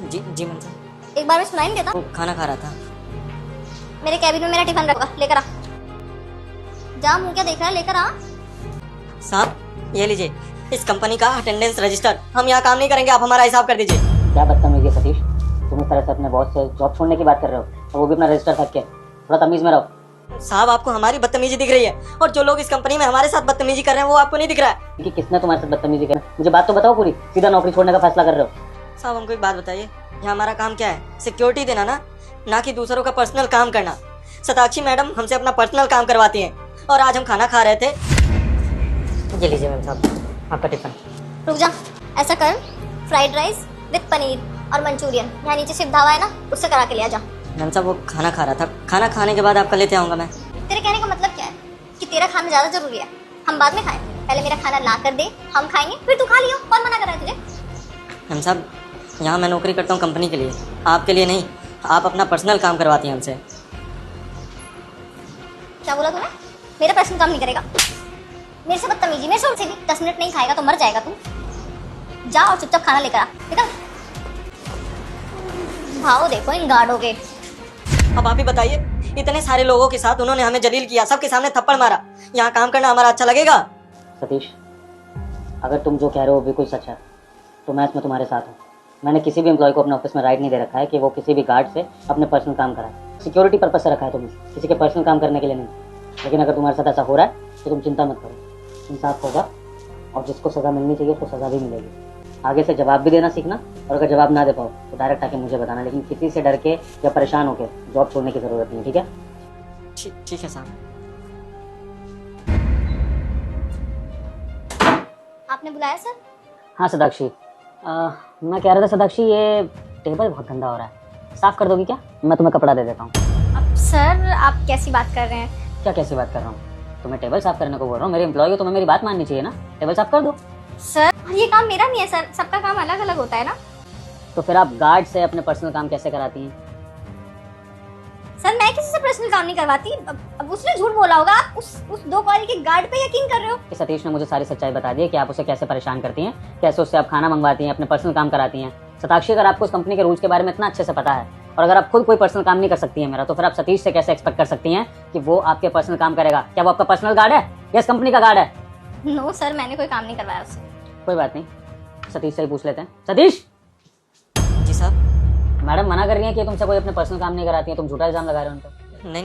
जी जी ma'am साहब। एक बार में सुनाई नहीं देता? वो खाना खा रहा था। मेरे कैबिन में मेरा टिफिन रखा, लेकर आ। जा, मुंह क्या देख रहा है, लेकर आ। साहब ये लीजिए, इस कंपनी का अटेंडेंस रजिस्टर। हम यहाँ काम नहीं करेंगे, आप हमारा हिसाब कर दीजिए। क्या बदतमीजी है सतीश, तुम इस तरह से अपने बॉस से जॉब छोड़ने की बात कर रहे हो और वो भी अपना रजिस्टर रख के। थोड़ा तमीज में रहो। साहब आपको हमारी बदतमीजी दिख रही है, और जो लोग इस कंपनी में हमारे साथ बदतमीजी कर रहे हैं वो आपको नहीं दिख रहा है कि किसने तुम्हारे साथ बदतमीजी करी? मुझे बात तो बताओ पूरी, सीधा नौकरी छोड़ने का फैसला कर रहे हो। साहब हमको एक बात बताइए, यहाँ हमारा काम क्या है? सिक्योरिटी देना ना कि दूसरों का पर्सनल काम करना। सताक्षी मैडम हमसे अपना पर्सनल काम करवाती हैं, और आज हम खाना खा रहे थे। ये लीजिए मैम साहब आपका टिफिन। रुक जा, ऐसा कर, फ्राइड राइस विद पनीर और मंचूरियन यहाँ नीचे शिव ढाबा है ना, उससे करा के ले आ जा। मैम साहब वो खाना खा रहा था, खाना खाने के बाद आपका लेते आऊँगा मैं। तेरे कहने का मतलब क्या है कि तेरा खाना ज्यादा जरूरी है? हम बाद में खाएं, पहले मेरा खाना ला कर दे, हम खाएंगे, फिर तू खा लियो। कौन मना कर रहा है तुझे? मैम साहब यहाँ मैं नौकरी करता हूँ कंपनी के लिए, आपके लिए नहीं। आप अपना पर्सनल काम करवाती हैं हमसे। क्या बोला तूने? मेरा पर्सनल काम नहीं करेगा? मेरे से बदतमीजी, मेरे से भी 10 मिनट नहीं खाएगा तो मर जाएगा तू। जा और चुपचाप खाना लेकर आ, निकल। भाव देखो इन गार्डों के। अब आप ही बताइए, इतने सारे लोगों के साथ उन्होंने हमें जलील किया, सबके सामने थप्पड़ मारा। यहाँ काम करना हमारा अच्छा लगेगा? सतीश, अगर तुम जो कह रहे हो बिल्कुल सच है तो मैं इसमें तुम्हारे साथ हूँ। मैंने किसी भी एम्प्लॉय को अपने ऑफिस में राइट नहीं दे रखा है कि वो किसी भी गार्ड से अपने पर्सनल काम कराए। सिक्योरिटी पर्पस से रखा है तुमने, किसी के पर्सनल काम करने के लिए नहीं। लेकिन अगर तुम्हारे साथ ऐसा हो रहा है तो तुम चिंता मत करो, इंसाफ होगा और जिसको सज़ा मिलनी चाहिए उसको सज़ा भी मिलेगी। आगे से जवाब भी देना सीखना, और अगर जवाब ना दे पाओ तो डायरेक्ट आके मुझे बताना, लेकिन किसी से डर के या परेशान होकर जॉब छोड़ने की ज़रूरत नहीं, ठीक है? ठीक है साहब। आपने बुलाया सर? हाँ सदाक्षी, मैं कह रहा था सदाक्षी ये टेबल बहुत गंदा हो रहा है, साफ़ कर दोगी क्या? मैं तुम्हें कपड़ा दे देता हूँ। अब सर आप कैसी बात कर रहे हैं? क्या कैसी बात कर रहा हूँ? तुम्हें टेबल साफ़ करने को बोल रहा हूँ, मेरे एम्प्लॉय हो, तुम्हें मेरी बात माननी चाहिए ना। टेबल साफ़ कर दो। सर ये काम मेरा नहीं है सर, सबका काम अलग अलग होता है ना। तो फिर आप गार्ड से अपने पर्सनल काम कैसे कराती हैं? सर मैं किसी से पर्सनल काम नहीं करवाती। अब उसने झूठ बोला होगा, आप उस 2 कॉल के गार्ड पे यकीन कर रहे हो? कि सतीश ने मुझे सारी सच्चाई बता दी है कि आप उसे कैसे परेशान करती हैं, कैसे उससे आप खाना मंगवाती हैं, अपने पर्सनल काम कराती हैं। सताक्षी, अगर आपको उस कंपनी के रूल्स के बारे में इतना अच्छे से पता है और अगर आप खुद कोई पर्सनल काम नहीं कर सकती हैं मेरा, तो फिर आप सतीश से कैसे एक्सपेक्ट कर सकती हैं कि वो आपके पर्सनल काम करेगा? क्या वो आपका पर्सनल गार्ड है या इस कंपनी का गार्ड है? नो सर, मैंने कोई काम नहीं करवाया उससे। कोई बात नहीं, सतीश से ही पूछ लेते हैं। सतीश! जी साहब। मैडम मना कर रही हैं कि तुमसे कोई अपने पर्सनल काम नहीं कराती है, तुम झूठा इल्जाम लगा रहे हो उन पर। नहीं